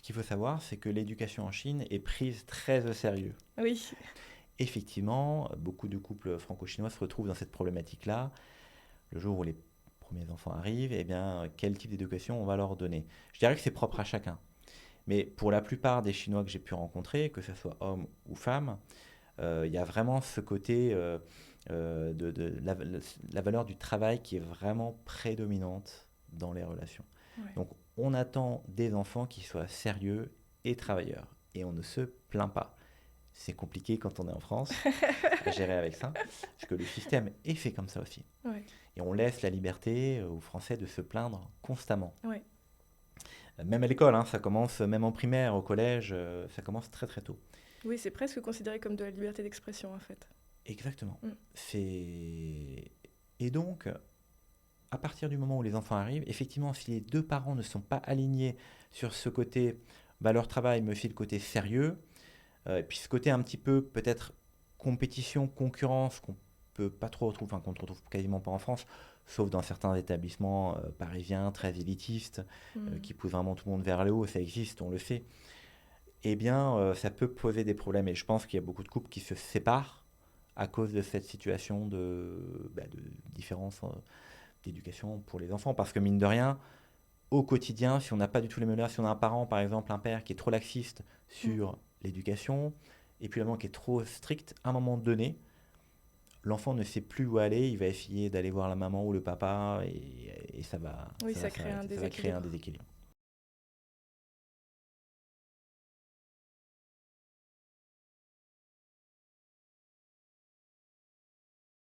Ce qu'il faut savoir, c'est que l'éducation en Chine est prise très au sérieux. Oui, Effectivement, beaucoup de couples franco-chinois se retrouvent dans cette problématique-là. Le jour où les premiers enfants arrivent, eh bien, quel type d'éducation on va leur donner? Je dirais que c'est propre à chacun. Mais pour la plupart des Chinois que j'ai pu rencontrer, que ce soit hommes ou femmes, il y a vraiment ce côté de la valeur du travail qui est vraiment prédominante dans les relations. ouais. Donc on attend des enfants qui soient sérieux et travailleurs. Et on ne se plaint pas. C'est compliqué quand on est en France à gérer avec ça, parce que le système est fait comme ça aussi. Ouais, Et on laisse la liberté aux Français de se plaindre constamment. ouais. Même à l'école, hein, ça commence, même en primaire, au collège, ça commence très très tôt. Oui, c'est presque considéré comme de la liberté d'expression en fait. Exactement. Mm. C'est... Et donc, à partir du moment où les enfants arrivent, effectivement, si les deux parents ne sont pas alignés sur ce côté, bah, leur travail, mais aussi le côté sérieux, et puis ce côté un petit peu peut-être compétition, concurrence qu'on peut pas trop retrouver, enfin qu'on ne retrouve quasiment pas en France, sauf dans certains établissements parisiens très élitistes Mm. qui poussent vraiment tout le monde vers le haut, ça existe, on le sait. Eh bien, ça peut poser des problèmes et je pense qu'il y a beaucoup de couples qui se séparent à cause de cette situation de différence d'éducation pour les enfants. Parce que mine de rien, au quotidien, si on n'a pas du tout les mêmes valeurs, si on a un parent, par exemple, un père qui est trop laxiste Mm. sur l'éducation, et puis l'autre qui est trop strict, à un moment donné, l'enfant ne sait plus où aller, il va essayer d'aller voir la maman ou le papa, et ça va, Oui, ça va, ça crée un ça va créer un déséquilibre. déséquilibre.